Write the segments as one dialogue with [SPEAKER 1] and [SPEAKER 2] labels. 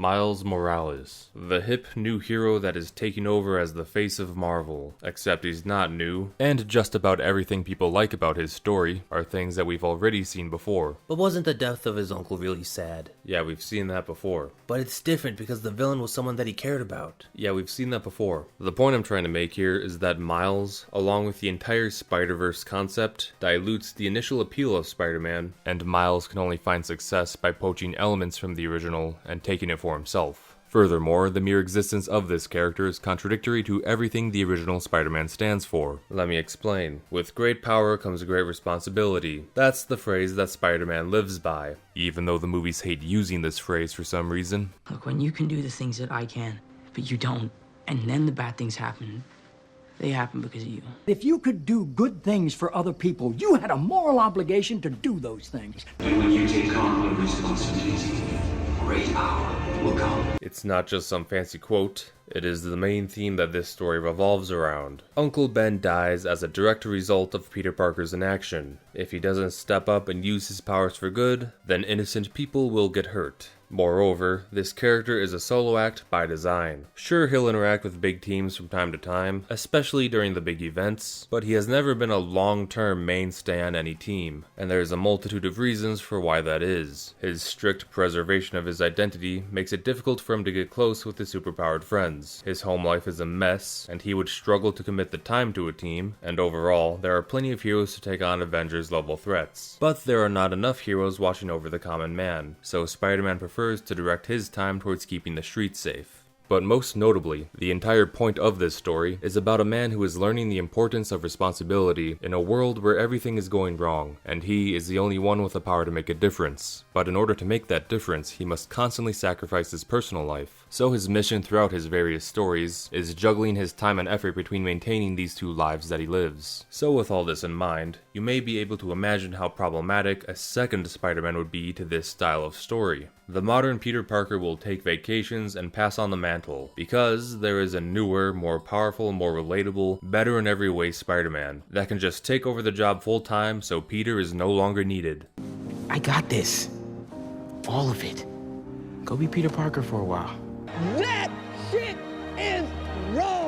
[SPEAKER 1] Miles Morales, the hip new hero that is taking over as the face of Marvel, except he's not new, and just about everything people like about his story are things that we've already seen before.
[SPEAKER 2] But wasn't the death of his uncle really sad?
[SPEAKER 1] Yeah, we've seen that before.
[SPEAKER 2] But it's different because the villain was someone that he cared about.
[SPEAKER 1] Yeah, we've seen that before. The point I'm trying to make here is that Miles, along with the entire Spider-Verse concept, dilutes the initial appeal of Spider-Man, and Miles can only find success by poaching elements from the original and taking it for himself. Furthermore, the mere existence of this character is contradictory to everything the original Spider-Man stands for. Let me explain. With great power comes great responsibility. That's the phrase that Spider-Man lives by, even though the movies hate using this phrase for some reason.
[SPEAKER 3] Look, when you can do the things that I can, but you don't, and then the bad things happen, they happen because of you.
[SPEAKER 4] If you could do good things for other people, you had a moral obligation to do those things.
[SPEAKER 5] And when you take on the responsibility, great power will come.
[SPEAKER 1] It's not just some fancy quote, it is the main theme that this story revolves around. Uncle Ben dies as a direct result of Peter Parker's inaction. If he doesn't step up and use his powers for good, then innocent people will get hurt. Moreover, this character is a solo act by design. Sure, he'll interact with big teams from time to time, especially during the big events, but he has never been a long-term mainstay on any team, and there's a multitude of reasons for why that is. His strict preservation of his identity makes it difficult for him to get close with his superpowered friends. His home life is a mess, and he would struggle to commit the time to a team, and overall, there are plenty of heroes to take on Avengers-level threats. But there are not enough heroes watching over the common man, so Spider-Man prefers to direct his time towards keeping the streets safe. But most notably, the entire point of this story is about a man who is learning the importance of responsibility in a world where everything is going wrong, and he is the only one with the power to make a difference. But in order to make that difference, he must constantly sacrifice his personal life. So his mission throughout his various stories is juggling his time and effort between maintaining these two lives that he lives. So with all this in mind, you may be able to imagine how problematic a second Spider-Man would be to this style of story. The modern Peter Parker will take vacations and pass on the mantle, because there is a newer, more powerful, more relatable, better in every way Spider-Man that can just take over the job full time so Peter is no longer needed.
[SPEAKER 3] I got this. All of it. Go be Peter Parker for a while.
[SPEAKER 4] That shit is wrong!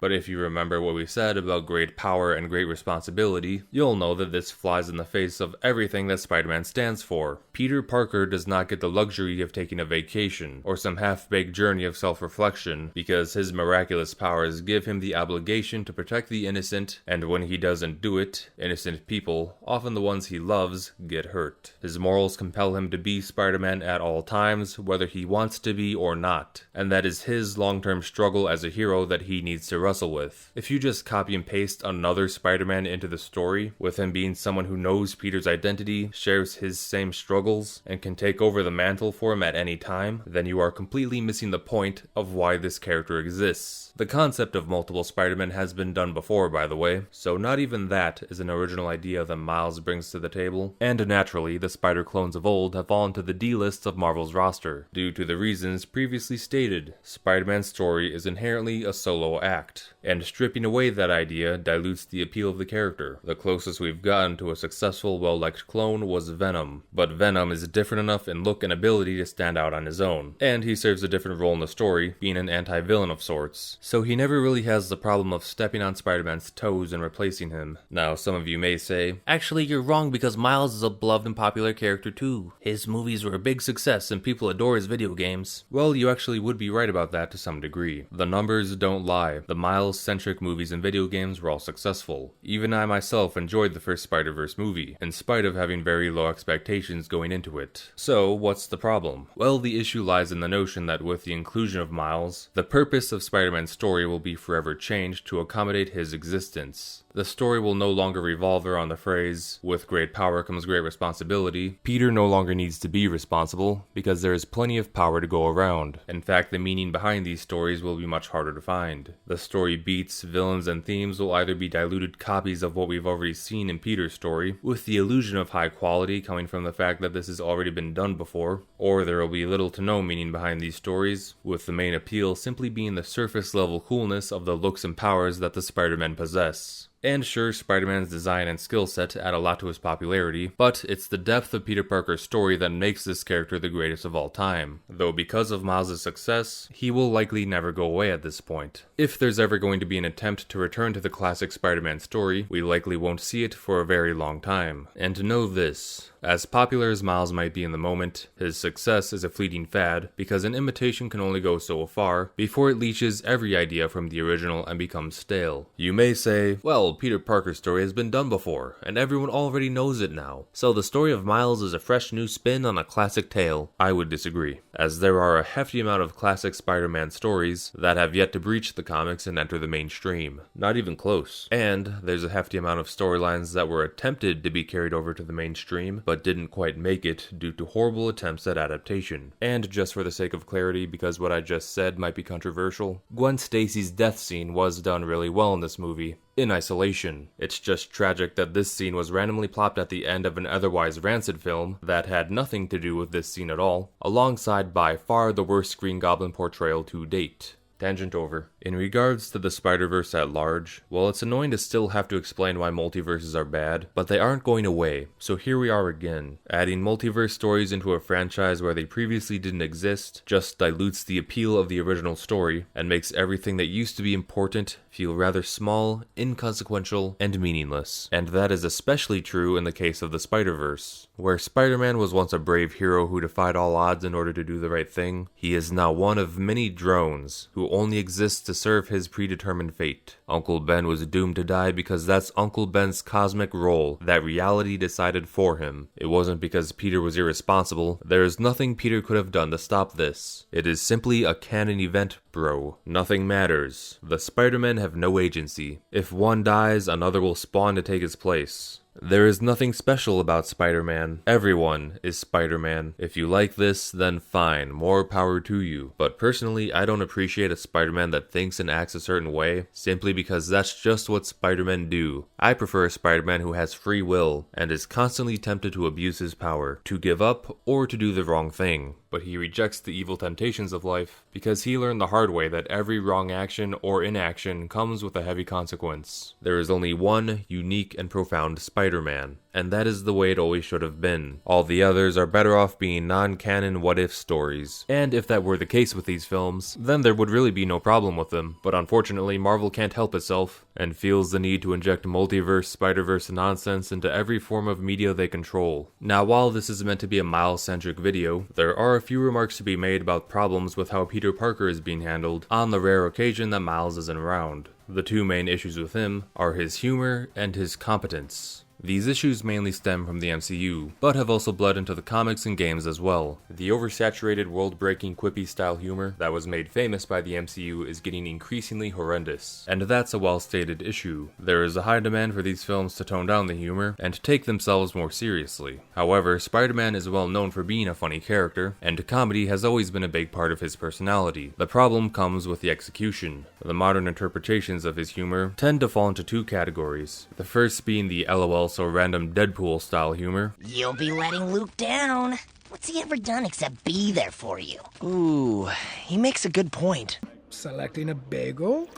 [SPEAKER 1] But if you remember what we said about great power and great responsibility, you'll know that this flies in the face of everything that Spider-Man stands for. Peter Parker does not get the luxury of taking a vacation, or some half-baked journey of self-reflection, because his miraculous powers give him the obligation to protect the innocent, and when he doesn't do it, innocent people, often the ones he loves, get hurt. His morals compel him to be Spider-Man at all times, whether he wants to be or not, and that is his long-term struggle as a hero that he needs to wrestle with. If you just copy and paste another Spider-Man into the story, with him being someone who knows Peter's identity, shares his same struggles, and can take over the mantle for him at any time, then you are completely missing the point of why this character exists. The concept of multiple Spider-Men has been done before, by the way, so not even that is an original idea that Miles brings to the table, and naturally, the Spider clones of old have fallen to the D-list of Marvel's roster, due to the reasons previously stated. Spider-Man's story is inherently a solo act, and stripping away that idea dilutes the appeal of the character. The closest we've gotten to a successful, well-liked clone was Venom, but Venom is different enough in look and ability to stand out on his own, and he serves a different role in the story, being an anti-villain of sorts. So he never really has the problem of stepping on Spider-Man's toes and replacing him. Now, some of you may say,
[SPEAKER 2] Actually, you're wrong because Miles is a beloved and popular character too. His movies were a big success and people adore his video games.
[SPEAKER 1] well, you actually would be right about that to some degree. The numbers don't lie. The Miles-centric movies and video games were all successful. Even I myself enjoyed the first Spider-Verse movie, in spite of having very low expectations going into it. So, what's the problem? Well, the issue lies in the notion that with the inclusion of Miles, the purpose of Spider-Man's story will be forever changed to accommodate his existence. The story will no longer revolve around the phrase, with great power comes great responsibility. Peter no longer needs to be responsible, because there is plenty of power to go around. In fact, the meaning behind these stories will be much harder to find. The story beats, villains, and themes will either be diluted copies of what we've already seen in Peter's story, with the illusion of high quality coming from the fact that this has already been done before, or there will be little to no meaning behind these stories, with the main appeal simply being the surface level coolness of the looks and powers that the Spider-Men possess. And sure, Spider-Man's design and skill set add a lot to his popularity, but it's the depth of Peter Parker's story that makes this character the greatest of all time. Though because of Miles' success, he will likely never go away at this point. If there's ever going to be an attempt to return to the classic Spider-Man story, we likely won't see it for a very long time. And to know this, as popular as Miles might be in the moment, his success is a fleeting fad because an imitation can only go so far before it leaches every idea from the original and becomes stale. You may say, well, Peter Parker's story has been done before, and everyone already knows it now, so the story of Miles is a fresh new spin on a classic tale. I would disagree, as there are a hefty amount of classic Spider-Man stories that have yet to breach the comics and enter the mainstream. Not even close. And there's a hefty amount of storylines that were attempted to be carried over to the mainstream, but didn't quite make it due to horrible attempts at adaptation. And just for the sake of clarity, because what I just said might be controversial, Gwen Stacy's death scene was done really well in this movie. In isolation. It's just tragic that this scene was randomly plopped at the end of an otherwise rancid film that had nothing to do with this scene at all, alongside by far the worst Green Goblin portrayal to date. Tangent over. In regards to the Spider-Verse at large, well, it's annoying to still have to explain why multiverses are bad, but they aren't going away, so here we are again. Adding multiverse stories into a franchise where they previously didn't exist just dilutes the appeal of the original story and makes everything that used to be important feel rather small, inconsequential, and meaningless. And that is especially true in the case of the Spider-Verse. Where Spider-Man was once a brave hero who defied all odds in order to do the right thing, he is now one of many drones who only exists to serve his predetermined fate. Uncle Ben was doomed to die because that's Uncle Ben's cosmic role that reality decided for him. It wasn't because Peter was irresponsible. There is nothing Peter could have done to stop this. It is simply a canon event, bro. Nothing matters. The Spider-Men have no agency. If one dies, another will spawn to take his place. There is nothing special about Spider-Man. Everyone is Spider-Man. If you like this, then fine, more power to you. But personally, I don't appreciate a Spider-Man that thinks and acts a certain way, simply because that's just what Spider-Men do. I prefer a Spider-Man who has free will, and is constantly tempted to abuse his power, to give up, or to do the wrong thing. But he rejects the evil temptations of life, because he learned the hard way that every wrong action or inaction comes with a heavy consequence. There is only one unique and profound Spider-Man, and that is the way it always should have been. All the others are better off being non-canon what-if stories. And if that were the case with these films, then there would really be no problem with them. But unfortunately, Marvel can't help itself, and feels the need to inject multiverse, Spider-Verse nonsense into every form of media they control. Now, while this is meant to be a Miles-centric video, there are a few remarks to be made about problems with how Peter Parker is being handled on the rare occasion that Miles isn't around. The two main issues with him are his humor and his competence. These issues mainly stem from the MCU, but have also bled into the comics and games as well. The oversaturated, world-breaking, quippy-style humor that was made famous by the MCU is getting increasingly horrendous, and that's a well-stated issue. There is a high demand for these films to tone down the humor and take themselves more seriously. However, Spider-Man is well known for being a funny character, and comedy has always been a big part of his personality. The problem comes with the execution. The modern interpretations of his humor tend to fall into two categories, the first being the LOL so random Deadpool style humor.
[SPEAKER 6] You'll be letting Luke down. What's he ever done except be there for you?
[SPEAKER 7] Ooh, he makes a good point.
[SPEAKER 8] Selecting a bagel?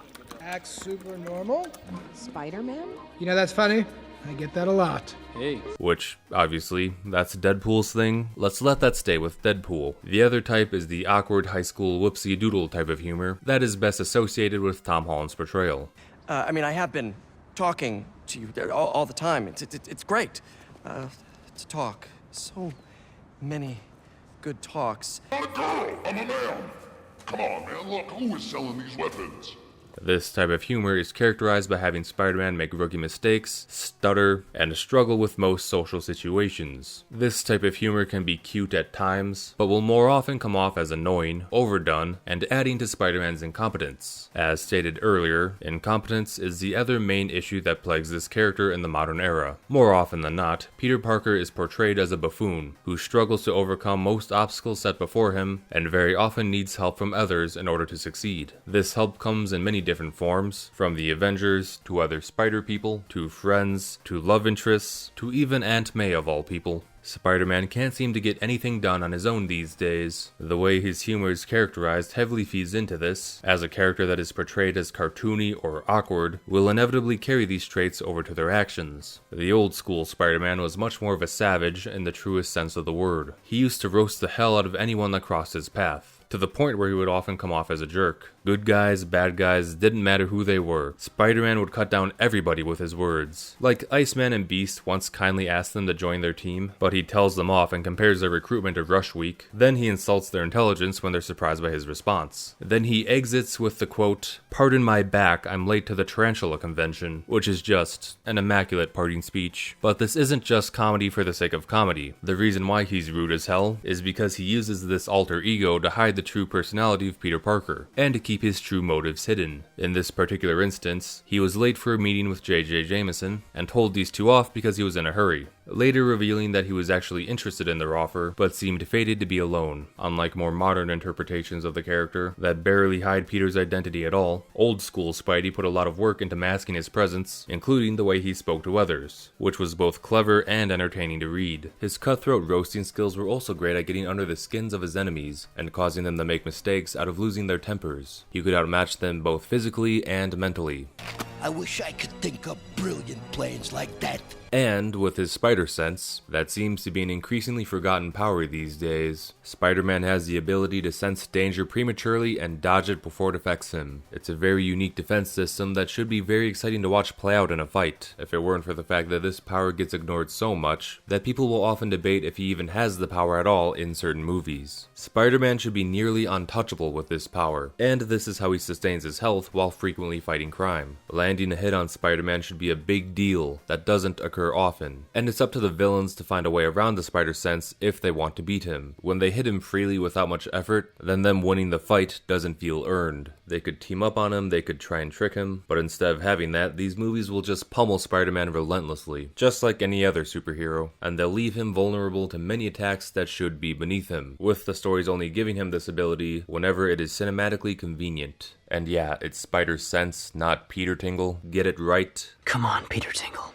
[SPEAKER 8] Acts super normal?
[SPEAKER 9] Spider-Man?
[SPEAKER 8] You know, that's funny. I get that a lot.
[SPEAKER 1] Hey. Which, obviously, that's Deadpool's thing. Let's let that stay with Deadpool. The other type is the awkward high school whoopsie-doodle type of humor that is best associated with Tom Holland's portrayal.
[SPEAKER 7] I mean, I have been talking to you all the time. It's great to talk. So many good talks.
[SPEAKER 10] I'm a girl. I'm a man. Come on, man. Look, who is selling these weapons?
[SPEAKER 1] This type of humor is characterized by having Spider-Man make rookie mistakes, stutter, and struggle with most social situations. This type of humor can be cute at times, but will more often come off as annoying, overdone, and adding to Spider-Man's incompetence. As stated earlier, incompetence is the other main issue that plagues this character in the modern era. More often than not, Peter Parker is portrayed as a buffoon, who struggles to overcome most obstacles set before him, and very often needs help from others in order to succeed. This help comes in many different forms, from the Avengers, to other Spider people, to friends, to love interests, to even Aunt May of all people. Spider-Man can't seem to get anything done on his own these days. The way his humor is characterized heavily feeds into this, as a character that is portrayed as cartoony or awkward will inevitably carry these traits over to their actions. The old school Spider-Man was much more of a savage in the truest sense of the word. He used to roast the hell out of anyone that crossed his path, to the point where he would often come off as a jerk. Good guys, bad guys, didn't matter who they were. Spider-Man would cut down everybody with his words. Like Iceman and Beast once kindly asked them to join their team, but he tells them off and compares their recruitment to Rush Week. Then he insults their intelligence when they're surprised by his response. Then he exits with the quote, "Pardon my back, I'm late to the Tarantula convention," which is just an immaculate parting speech. But this isn't just comedy for the sake of comedy. The reason why he's rude as hell is because he uses this alter ego to hide the true personality of Peter Parker, and to keep his true motives hidden. In this particular instance, he was late for a meeting with J.J. Jameson, and told these two off because he was in a hurry, later revealing that he was actually interested in their offer, but seemed fated to be alone. Unlike more modern interpretations of the character that barely hide Peter's identity at all, old school Spidey put a lot of work into masking his presence, including the way he spoke to others, which was both clever and entertaining to read. His cutthroat roasting skills were also great at getting under the skins of his enemies, and causing them to make mistakes out of losing their tempers. He could outmatch them both physically and mentally.
[SPEAKER 9] I wish I could think of brilliant plans like that.
[SPEAKER 1] And with his spider sense, that seems to be an increasingly forgotten power these days. Spider-Man has the ability to sense danger prematurely and dodge it before it affects him. It's a very unique defense system that should be very exciting to watch play out in a fight, if it weren't for the fact that this power gets ignored so much that people will often debate if he even has the power at all in certain movies. Spider-Man should be nearly untouchable with this power, and this is how he sustains his health while frequently fighting crime. Landing a hit on Spider-Man should be a big deal that doesn't occur often, and it's up to the villains to find a way around the spider sense if they want to beat him. When they hit him freely without much effort, then them winning the fight doesn't feel earned. They could team up on him, they could try and trick him, but instead of having that, these movies will just pummel Spider-Man relentlessly, just like any other superhero, and they'll leave him vulnerable to many attacks that should be beneath him, with the stories only giving him this ability whenever it is cinematically convenient. And yeah, it's Spider Sense, not Peter Tingle. Get it right.
[SPEAKER 3] Come on, Peter Tingle.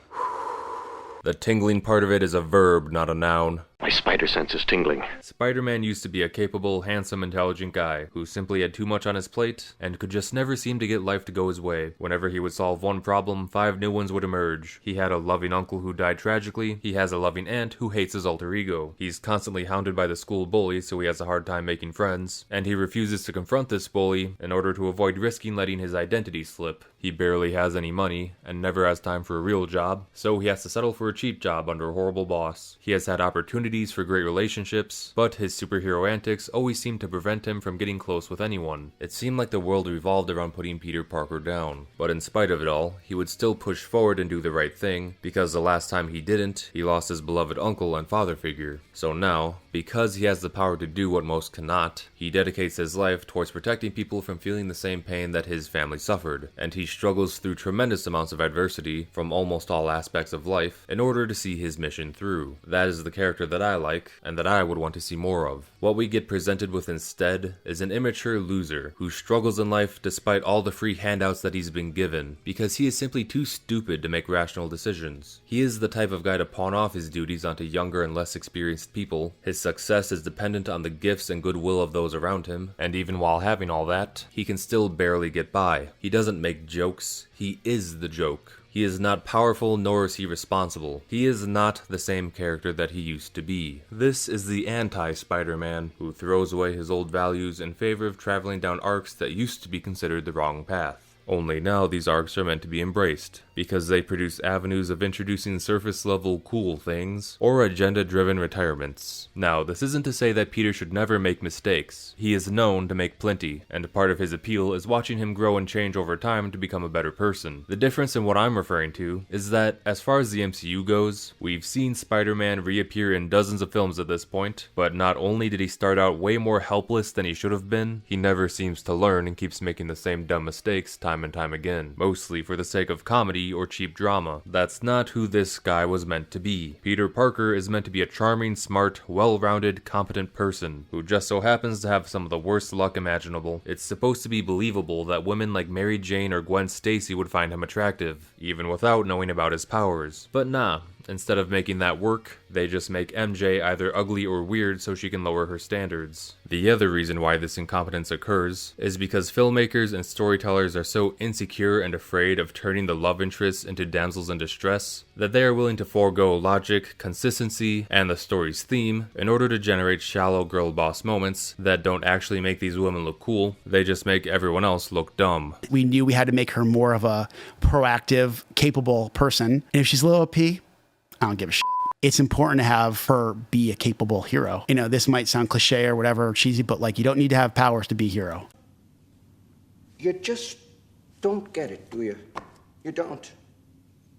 [SPEAKER 1] The tingling part of it is a verb, not a noun.
[SPEAKER 5] My spider sense is tingling.
[SPEAKER 1] Spider-Man used to be a capable, handsome, intelligent guy who simply had too much on his plate and could just never seem to get life to go his way. Whenever he would solve one problem, 5 new ones would emerge. He had a loving uncle who died tragically, he has a loving aunt who hates his alter ego, he's constantly hounded by the school bully so he has a hard time making friends, and he refuses to confront this bully in order to avoid risking letting his identity slip. He barely has any money, and never has time for a real job, so he has to settle for a cheap job under a horrible boss. He has had opportunities for great relationships, but his superhero antics always seemed to prevent him from getting close with anyone. It seemed like the world revolved around putting Peter Parker down, but in spite of it all, he would still push forward and do the right thing, because the last time he didn't, he lost his beloved uncle and father figure. So now, because he has the power to do what most cannot, he dedicates his life towards protecting people from feeling the same pain that his family suffered, and he struggles through tremendous amounts of adversity from almost all aspects of life in order to see his mission through. That is the character that I like, and that I would want to see more of. What we get presented with instead is an immature loser who struggles in life despite all the free handouts that he's been given, because he is simply too stupid to make rational decisions. He is the type of guy to pawn off his duties onto younger and less experienced people. His success is dependent on the gifts and goodwill of those around him, and even while having all that, he can still barely get by. He doesn't make jokes, he is the joke. He is not powerful, nor is he responsible. He is not the same character that he used to be. This is the anti-Spider-Man, who throws away his old values in favor of traveling down arcs that used to be considered the wrong path. Only now these arcs are meant to be embraced, because they produce avenues of introducing surface-level cool things, or agenda-driven retirements. Now, this isn't to say that Peter should never make mistakes. He is known to make plenty, and part of his appeal is watching him grow and change over time to become a better person. The difference in what I'm referring to is that, as far as the MCU goes, we've seen Spider-Man reappear in dozens of films at this point, but not only did he start out way more helpless than he should have been, he never seems to learn and keeps making the same dumb mistakes time and time again, mostly for the sake of comedy or cheap drama. That's not who this guy was meant to be. Peter Parker is meant to be a charming, smart, well-rounded, competent person who just so happens to have some of the worst luck imaginable. It's supposed to be believable that women like Mary Jane or Gwen Stacy would find him attractive, even without knowing about his powers. But nah, Instead of making that work, they just make MJ either ugly or weird so she can lower her standards. The other reason why this incompetence occurs is because filmmakers and storytellers are so insecure and afraid of turning the love interests into damsels in distress that they are willing to forego logic, consistency, and the story's theme in order to generate shallow girl boss moments that don't actually make these women look cool, they just make everyone else look dumb.
[SPEAKER 11] We knew we had to make her more of a proactive, capable person. And if she's a little OP, I don't give a shit. It's important to have her be a capable hero. You know, this might sound cliche or whatever, cheesy, but like, you don't need to have powers to be a hero.
[SPEAKER 12] You just don't get it, do you? You don't.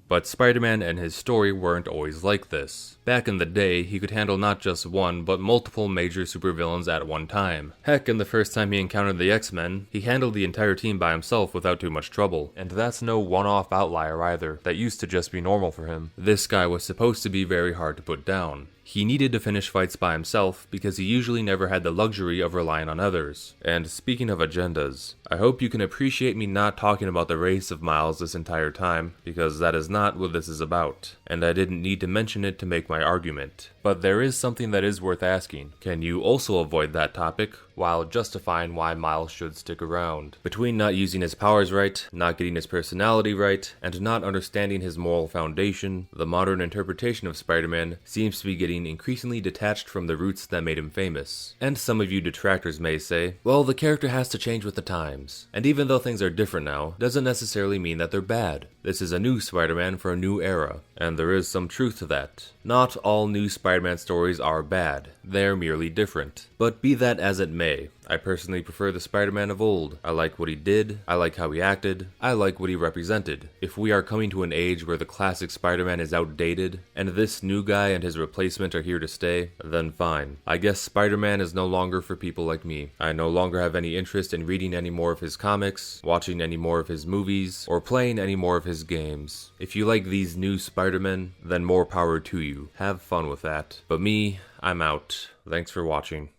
[SPEAKER 1] But Spider-Man and his story weren't always like this. Back in the day, he could handle not just one, but multiple major supervillains at one time. Heck, in the first time he encountered the X-Men, he handled the entire team by himself without too much trouble. And that's no one-off outlier either. That used to just be normal for him. This guy was supposed to be very hard to put down. He needed to finish fights by himself because he usually never had the luxury of relying on others. And speaking of agendas, I hope you can appreciate me not talking about the race of Miles this entire time, because that is not what this is about, and I didn't need to mention it to make my argument. But there is something that is worth asking. Can you also avoid that topic while justifying why Miles should stick around? Between not using his powers right, not getting his personality right, and not understanding his moral foundation, the modern interpretation of Spider-Man seems to be getting increasingly detached from the roots that made him famous. And some of you detractors may say, well, the character has to change with the times. And even though things are different now, doesn't necessarily mean that they're bad. This is a new Spider-Man for a new era, and there is some truth to that. Not all new Spider-Man stories are bad, they're merely different. But be that as it may, I personally prefer the Spider-Man of old. I like what he did, I like how he acted, I like what he represented. If we are coming to an age where the classic Spider-Man is outdated, and this new guy and his replacement are here to stay, then fine. I guess Spider-Man is no longer for people like me. I no longer have any interest in reading any more of his comics, watching any more of his movies, or playing any more of his games. If you like these new Spider-Men, then more power to you. Have fun with that. But me, I'm out. Thanks for watching.